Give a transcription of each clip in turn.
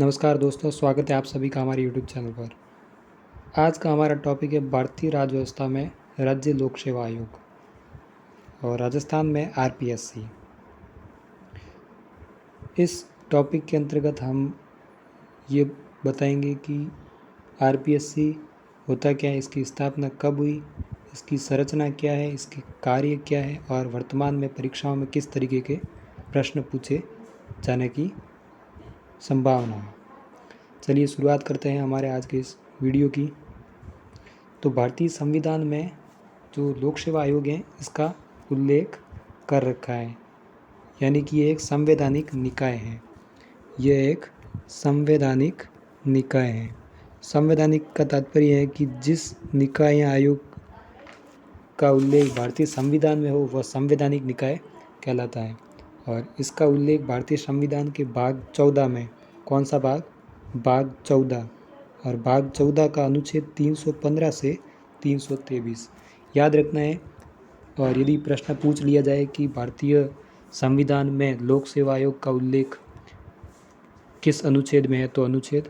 नमस्कार दोस्तों, स्वागत है आप सभी का हमारे यूट्यूब चैनल पर। आज का हमारा टॉपिक है भारतीय राज्य व्यवस्था में राज्य लोक सेवा आयोग और राजस्थान में आरपीएससी। इस टॉपिक के अंतर्गत हम ये बताएंगे कि आरपीएससी होता क्या है, इसकी स्थापना कब हुई, इसकी संरचना क्या है, इसके कार्य क्या है और वर्तमान में परीक्षाओं में किस तरीके के प्रश्न पूछे जाने की संभावना है। चलिए शुरुआत करते हैं हमारे आज के इस वीडियो की। तो भारतीय संविधान में जो लोक सेवा आयोग है इसका उल्लेख कर रखा है, यानी कि ये एक संवैधानिक निकाय है। यह एक संवैधानिक निकाय है। संवैधानिक का तात्पर्य है कि जिस निकाय या आयोग का उल्लेख भारतीय संविधान में हो वह संवैधानिक निकाय कहलाता है। और इसका उल्लेख भारतीय संविधान के भाग 14 में, कौन सा भाग? भाग 14, और भाग 14 का अनुच्छेद 315 से 323 याद रखना है। और यदि प्रश्न पूछ लिया जाए कि भारतीय संविधान में लोक सेवा आयोग का उल्लेख किस अनुच्छेद में है, तो अनुच्छेद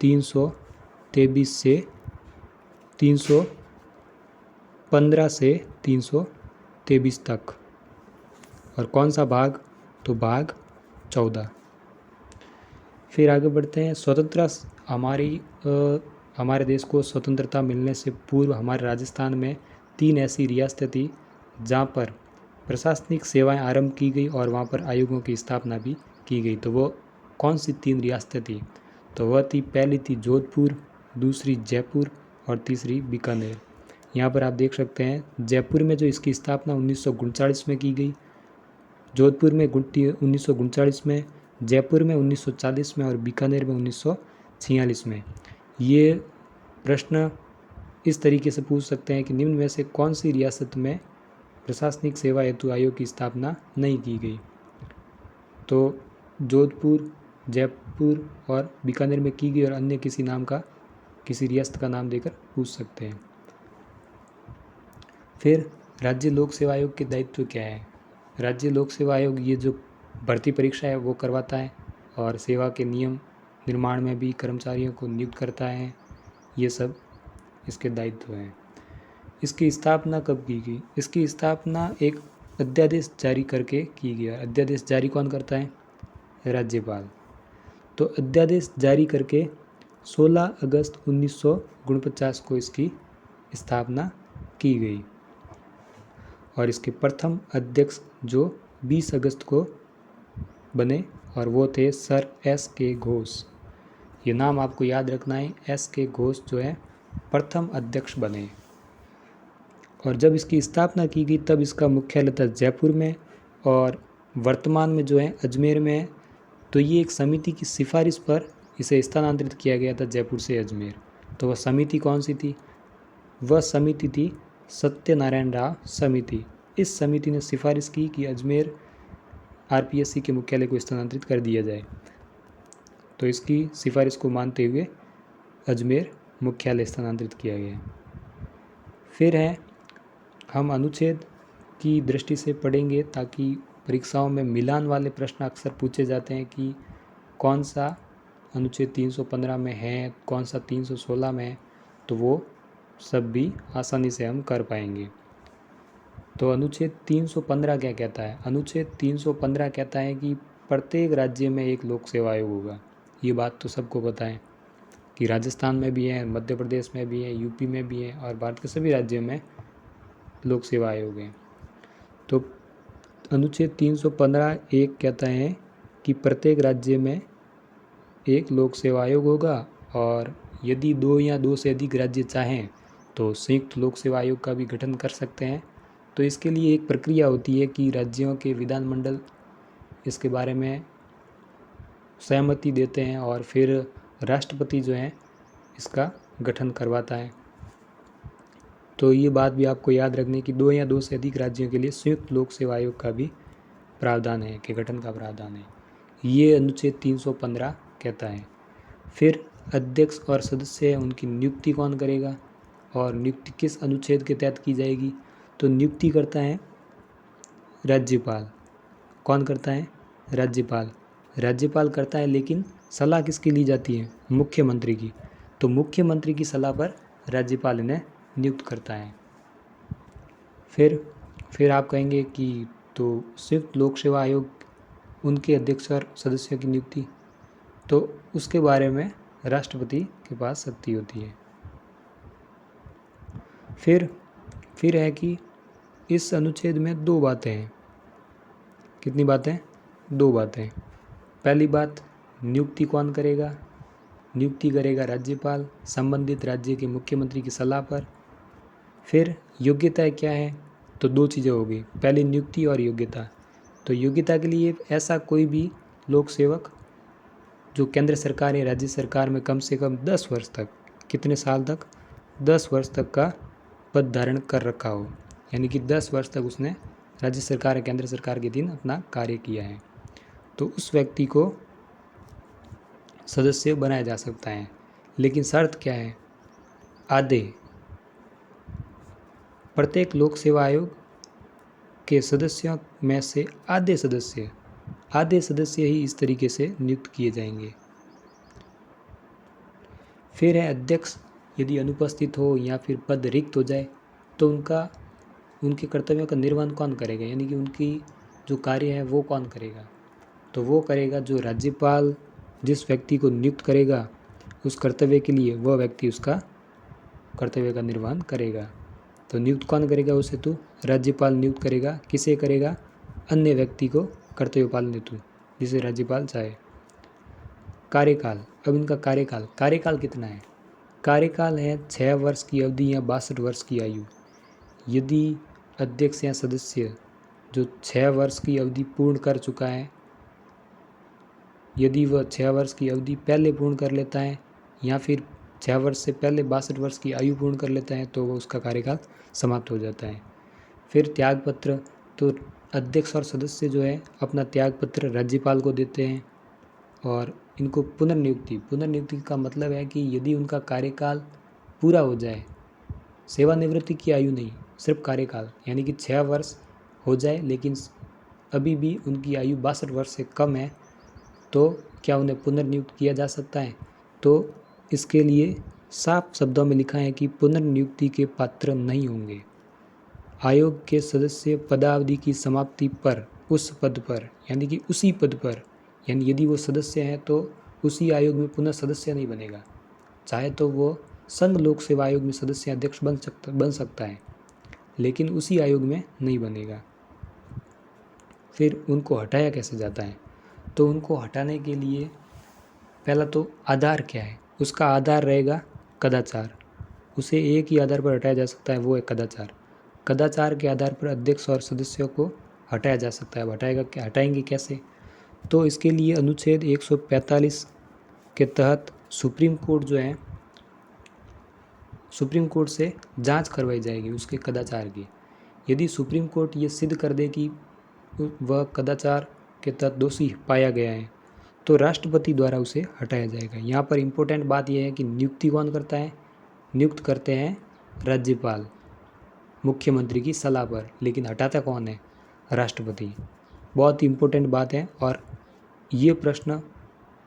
323 से 315 से 323 तक। और कौन सा भाग? तो भाग 14। फिर आगे बढ़ते हैं। हमारे देश को स्वतंत्रता मिलने से पूर्व हमारे राजस्थान में 3 ऐसी रियासतें थी जहाँ पर प्रशासनिक सेवाएं आरंभ की गई और वहाँ पर आयोगों की स्थापना भी की गई। तो वो कौन सी 3 रियासतें थी? तो वह थी, पहली थी जोधपुर, दूसरी जयपुर और तीसरी बीकानेर। यहाँ पर आप देख सकते हैं जयपुर में जो इसकी स्थापना 1939 में की गई, जोधपुर में 1939 में, जयपुर में 1940 में और बीकानेर में 1946 में। ये प्रश्न इस तरीके से पूछ सकते हैं कि निम्न में से कौन सी रियासत में प्रशासनिक सेवा हेतु आयोग की स्थापना नहीं की गई? तो जोधपुर, जयपुर और बीकानेर में की गई और अन्य किसी नाम का, किसी रियासत का नाम देकर पूछ सकते हैं। फिर राज्य लोक सेवा आयोग के दायित्व क्या है? राज्य लोक सेवा आयोग ये जो भर्ती परीक्षा है वो करवाता है और सेवा के नियम निर्माण में भी कर्मचारियों को नियुक्त करता है। ये सब इसके दायित्व हैं। इसकी स्थापना कब की गई? इसकी स्थापना एक अध्यादेश जारी करके की गई। अध्यादेश जारी कौन करता है? राज्यपाल। तो अध्यादेश जारी करके 16 अगस्त 1949 को इसकी स्थापना की गई और इसके प्रथम अध्यक्ष जो 20 अगस्त को बने और वो थे सर एस के घोष। ये नाम आपको याद रखना है, एस के घोष जो है प्रथम अध्यक्ष बने। और जब इसकी स्थापना की गई तब इसका मुख्यालय था जयपुर में और वर्तमान में जो है अजमेर में है। तो ये एक समिति की सिफारिश पर इसे स्थानांतरित किया गया था जयपुर से अजमेर। तो वह समिति कौन सी थी? वह समिति थी सत्यनारायण राव समिति। इस समिति ने सिफारिश की कि अजमेर आरपीएससी के मुख्यालय को स्थानांतरित कर दिया जाए। तो इसकी सिफारिश को मानते हुए अजमेर मुख्यालय स्थानांतरित किया गया। फिर है, हम अनुच्छेद की दृष्टि से पढ़ेंगे ताकि परीक्षाओं में मिलान वाले प्रश्न अक्सर पूछे जाते हैं कि कौन सा अनुच्छेद 315 में है, कौन सा 316 में है, तो वो सब भी आसानी से हम कर पाएंगे। तो अनुच्छेद 315 क्या कहता है? अनुच्छेद 315 कहता है कि प्रत्येक राज्य में एक लोक सेवा आयोग होगा। ये बात तो सबको पता है कि राजस्थान में भी है, मध्य प्रदेश में भी है, यूपी में भी है और भारत के सभी राज्यों में लोक सेवा आयोग है। तो अनुच्छेद 315 एक कहता है कि प्रत्येक राज्य में एक लोक सेवा आयोग होगा और यदि 2 या 2 से अधिक राज्य चाहें तो संयुक्त लोक सेवा आयोग का भी गठन कर सकते हैं। तो इसके लिए एक प्रक्रिया होती है कि राज्यों के विधानमंडल इसके बारे में सहमति देते हैं और फिर राष्ट्रपति जो है इसका गठन करवाता है। तो ये बात भी आपको याद रखनी कि 2 या 2 से अधिक राज्यों के लिए संयुक्त लोक सेवा आयोग का भी प्रावधान है, कि गठन का प्रावधान है। ये अनुच्छेद 315 कहता है। फिर अध्यक्ष और सदस्य उनकी नियुक्ति कौन करेगा और नियुक्ति किस अनुच्छेद के तहत की जाएगी? तो नियुक्ति करता है राज्यपाल। कौन करता है? राज्यपाल। राज्यपाल करता है, लेकिन सलाह किसकी ली जाती है? मुख्यमंत्री की। तो मुख्यमंत्री की सलाह पर राज्यपाल इन्हें नियुक्त करता है। फिर आप कहेंगे कि तो संयुक्त लोक सेवा आयोग, उनके अध्यक्ष और सदस्यों की नियुक्ति, तो उसके बारे में राष्ट्रपति के पास शक्ति होती है। फिर है कि इस अनुच्छेद में 2 बातें हैं। कितनी बातें? 2 बातें। पहली बात, नियुक्ति कौन करेगा? नियुक्ति करेगा राज्यपाल संबंधित राज्य के मुख्यमंत्री की सलाह पर। फिर योग्यता क्या है? तो 2 चीज़ें हो गई, पहले नियुक्ति और योग्यता। तो योग्यता के लिए ऐसा कोई भी लोक सेवक जो केंद्र सरकार या राज्य सरकार में कम से कम 10 वर्ष तक, कितने साल तक? 10 वर्ष तक का पद धारण कर रखा हो, यानी कि 10 वर्ष तक उसने राज्य सरकार या केंद्र सरकार के अधीन अपना कार्य किया है, तो उस व्यक्ति को सदस्य बनाया जा सकता है। लेकिन शर्त क्या है? आधे, प्रत्येक लोक सेवा आयोग के सदस्यों में से आधे सदस्य ही इस तरीके से नियुक्त किए जाएंगे। फिर है अध्यक्ष यदि अनुपस्थित हो या फिर पद रिक्त हो जाए तो उनके कर्तव्यों का निर्वहन कौन करेगा, यानी कि उनकी जो कार्य है वो कौन करेगा? तो वो करेगा जो राज्यपाल जिस व्यक्ति को नियुक्त करेगा उस कर्तव्य के लिए, वह व्यक्ति उसका कर्तव्य का निर्वहन करेगा। तो नियुक्त कौन करेगा उस हेतु? राज्यपाल नियुक्त करेगा। किसे करेगा? अन्य व्यक्ति को कर्तव्य पालन हेतु, जिसे राज्यपाल चाहे। कार्यकाल, अब इनका कार्यकाल कितना है? कार्यकाल है 6 वर्ष की अवधि या 62 वर्ष की आयु। यदि अध्यक्ष या सदस्य जो 6 वर्ष की अवधि पूर्ण कर चुका है, यदि वह 6 वर्ष की अवधि पहले पूर्ण कर लेता है या फिर 6 वर्ष से पहले 62 वर्ष की आयु पूर्ण कर लेता है तो वो उसका कार्यकाल समाप्त हो जाता है। फिर त्यागपत्र, तो अध्यक्ष और सदस्य जो है अपना त्यागपत्र राज्यपाल को देते हैं। और इनको पुनर्नियुक्ति का मतलब है कि यदि उनका कार्यकाल पूरा हो जाए, सेवानिवृत्ति की आयु नहीं, सिर्फ कार्यकाल, यानी कि 6 वर्ष हो जाए लेकिन अभी भी उनकी आयु 62 वर्ष से कम है, तो क्या उन्हें पुनर्नियुक्त किया जा सकता है? तो इसके लिए साफ शब्दों में लिखा है कि पुनर्नियुक्ति के पात्र नहीं होंगे। आयोग के सदस्य पदावधि की समाप्ति पर उस पद पर, यानी कि उसी पद पर, यानी यदि वो सदस्य हैं तो उसी आयोग में पुनः सदस्य नहीं बनेगा। चाहे तो वो संघ लोक सेवा आयोग में सदस्य अध्यक्ष बन सकता है, लेकिन उसी आयोग में नहीं बनेगा। फिर उनको हटाया कैसे जाता है? तो उनको हटाने के लिए पहला तो आधार क्या है? उसका आधार रहेगा कदाचार। उसे एक ही आधार पर हटाया जा सकता है, वो है कदाचार। कदाचार के आधार पर अध्यक्ष और सदस्यों को हटाया जा सकता है। हटाएंगे कैसे? तो इसके लिए अनुच्छेद 145 के तहत सुप्रीम कोर्ट जो है, सुप्रीम कोर्ट से जांच करवाई जाएगी उसके कदाचार की। यदि सुप्रीम कोर्ट ये सिद्ध कर दे कि वह कदाचार के तहत दोषी पाया गया है तो राष्ट्रपति द्वारा उसे हटाया जाएगा। यहाँ पर इम्पोर्टेंट बात यह है कि नियुक्ति कौन करता है? नियुक्त करते हैं राज्यपाल मुख्यमंत्री की सलाह पर, लेकिन हटाता कौन है? राष्ट्रपति। बहुत इम्पोर्टेंट बात है और ये प्रश्न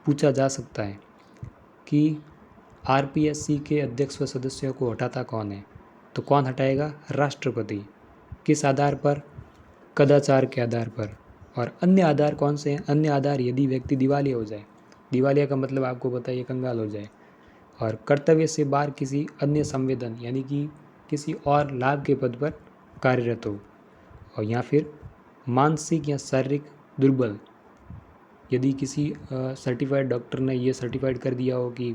पूछा जा सकता है कि आरपीएससी के अध्यक्ष व सदस्यों को हटाता कौन है? तो कौन हटाएगा? राष्ट्रपति। किस आधार पर? कदाचार के आधार पर। और अन्य आधार कौन से हैं? अन्य आधार यदि व्यक्ति दिवालिया हो जाए, दिवालिया का मतलब आपको पता है, ये कंगाल हो जाए, और कर्तव्य से बाहर किसी अन्य संवेदन यानी कि किसी और लाभ के पद पर कार्यरत हो, और या फिर मानसिक या शारीरिक दुर्बल, यदि किसी सर्टिफाइड डॉक्टर ने ये सर्टिफाइड कर दिया हो कि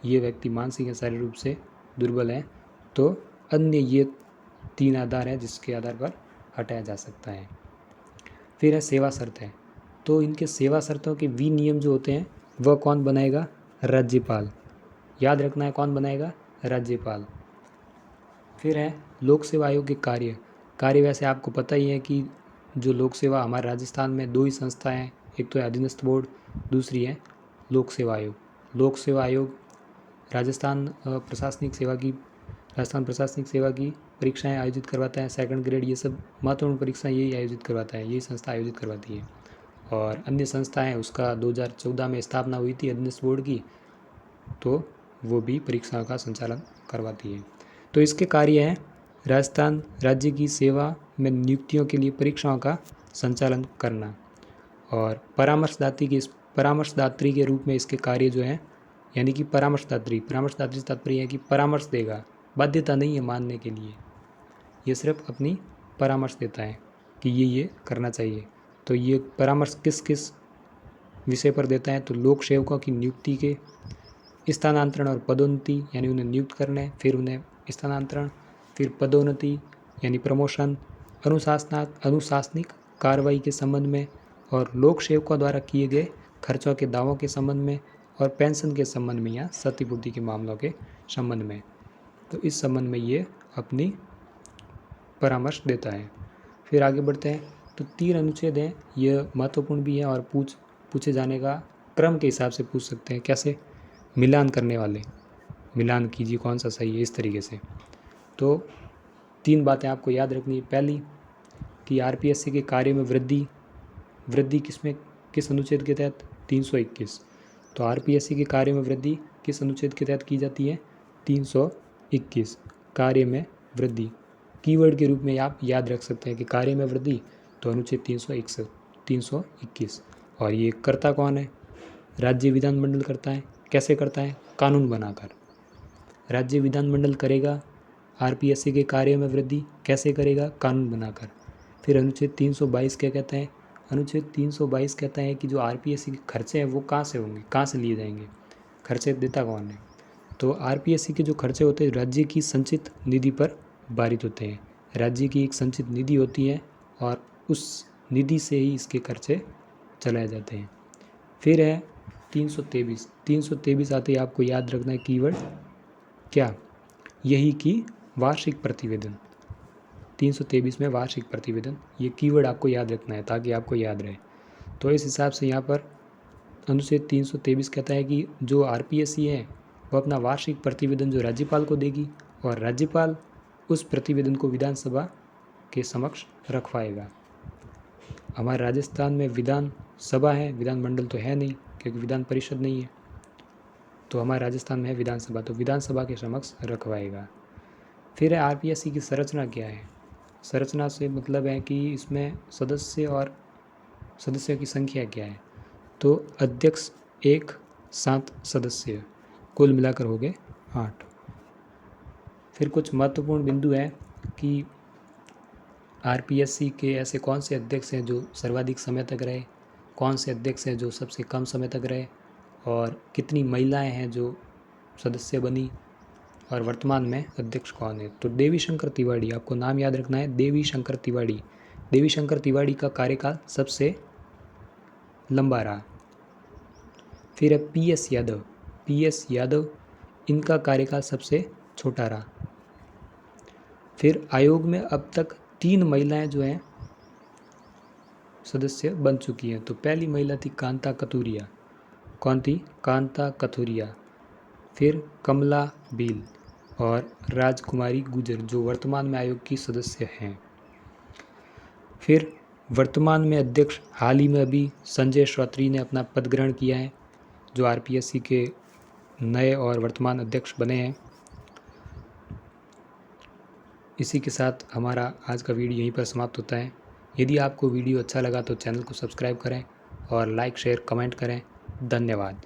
ये व्यक्ति मानसिक या शारीरिक रूप से दुर्बल है, तो अन्य ये 3 आधार हैं जिसके आधार पर हटाया जा सकता है। फिर है सेवा शर्त है। तो इनके सेवा शर्तों के विनियम जो होते हैं वह कौन बनाएगा? राज्यपाल। याद रखना है, कौन बनाएगा? राज्यपाल। फिर है लोक सेवा आयोग के कार्य वैसे आपको पता ही है कि जो लोक सेवा हमारे राजस्थान में 2 ही संस्थाएं हैं, एक तो है अधीनस्थ बोर्ड, दूसरी है लोक सेवा आयोग। लोक सेवा आयोग राजस्थान प्रशासनिक सेवा की परीक्षाएं आयोजित करवाता है, सेकंड ग्रेड, ये सब महत्वपूर्ण परीक्षाएं यही आयोजित करवाता है, यही संस्था आयोजित करवाती है। और अन्य संस्था है उसका 2014 में स्थापना हुई थी अध्ययन बोर्ड की, तो वो भी परीक्षाओं का संचालन करवाती है। तो इसके कार्य हैं राजस्थान राज्य की सेवा में नियुक्तियों के लिए परीक्षाओं का संचालन करना, और परामर्शदात्री के रूप में इसके कार्य जो हैं, यानी कि परामर्शदात्री से तात्पर्य है कि परामर्श देगा, बाध्यता नहीं है मानने के लिए, ये सिर्फ अपनी परामर्श देता है कि ये करना चाहिए। तो ये परामर्श किस किस विषय पर देता है, तो लोक सेवकों की नियुक्ति के स्थानांतरण और पदोन्नति, यानी उन्हें नियुक्त करना है, फिर उन्हें स्थानांतरण, फिर पदोन्नति यानी प्रमोशन, अनुशासनिक कार्रवाई के संबंध में, और लोक सेवकों द्वारा किए गए खर्चों के दावों के संबंध में, और पेंशन के संबंध में या क्षतिपूर्ति के मामलों के संबंध में। तो इस संबंध में ये अपनी परामर्श देता है। फिर आगे बढ़ते हैं। तो 3 अनुच्छेद हैं, ये महत्वपूर्ण भी है और पूछे जाने का क्रम के हिसाब से पूछ सकते हैं। कैसे? मिलान करने वाले, मिलान कीजिए कौन सा सही है, इस तरीके से। तो 3 बातें आपको याद रखनी है। पहली कि आरपीएससी के कार्य में वृद्धि किस अनुच्छेद के तहत? 321। तो आरपीएससी के कार्य में वृद्धि किस अनुच्छेद के तहत की जाती है? 321। कार्य में वृद्धि कीवर्ड के रूप में आप याद रख सकते हैं कि कार्य में वृद्धि, तो अनुच्छेद 321। और ये करता कौन है? राज्य विधानमंडल करता है। कैसे करता है? कानून बनाकर। राज्य विधानमंडल करेगा आरपीएससी के कार्य में वृद्धि, कैसे करेगा? कानून बनाकर। फिर अनुच्छेद 322 क्या कहता है? अनुच्छेद 322 कहता है कि जो आरपीएससी के खर्चे हैं वो कहाँ से होंगे, कहाँ से लिए जाएंगे, खर्चे देता कौन है? तो आरपीएससी के जो खर्चे होते हैं राज्य की संचित निधि पर पारित होते हैं। राज्य की एक संचित निधि होती है और उस निधि से ही इसके खर्चे चलाए जाते हैं। फिर है 323 आते ही आपको याद रखना है कीवर्ड क्या? यही कि वार्षिक प्रतिवेदन। 323 में वार्षिक प्रतिवेदन, ये कीवर्ड आपको याद रखना है ताकि आपको याद रहे। तो इस हिसाब से यहाँ पर अनुच्छेद 323 कहता है कि जो आरपीएससी है वो अपना वार्षिक प्रतिवेदन जो राज्यपाल को देगी, और राज्यपाल उस प्रतिवेदन को विधानसभा के समक्ष रखवाएगा। हमारे राजस्थान में विधान सभा है, विधानमंडल तो है नहीं क्योंकि विधान परिषद नहीं है, तो हमारे राजस्थान में है विधानसभा, तो विधानसभा के समक्ष रखवाएगा। फिर है आरपीएससी की संरचना क्या है? संरचना से मतलब है कि इसमें सदस्य और सदस्यों की संख्या क्या है? तो अध्यक्ष 1, 7 सदस्य, कुल मिलाकर हो गए 8। फिर कुछ महत्वपूर्ण बिंदु हैं कि आरपीएससी के ऐसे कौन से अध्यक्ष हैं जो सर्वाधिक समय तक रहे, कौन से अध्यक्ष हैं जो सबसे कम समय तक रहे, और कितनी महिलाएं हैं जो सदस्य बनी, और वर्तमान में अध्यक्ष कौन है? तो देवी शंकर तिवारी, आपको नाम याद रखना है, देवी शंकर तिवारी। देवी शंकर तिवारी का कार्यकाल सबसे लंबा रहा। फिर है पीएस यादव, इनका कार्यकाल सबसे छोटा रहा। फिर आयोग में अब तक 3 महिलाएं जो हैं सदस्य बन चुकी हैं। तो पहली महिला थी कांता कथुरिया। कौन थी? कांता कथुरिया। फिर कमला भील और राजकुमारी गुजर जो वर्तमान में आयोग की सदस्य हैं। फिर वर्तमान में अध्यक्ष हाल ही में अभी संजय श्रोत्री ने अपना पद ग्रहण किया है, जो आरपीएससी के नए और वर्तमान अध्यक्ष बने हैं। इसी के साथ हमारा आज का वीडियो यहीं पर समाप्त होता है। यदि आपको वीडियो अच्छा लगा तो चैनल को सब्सक्राइब करें और लाइक शेयर कमेंट करें। धन्यवाद।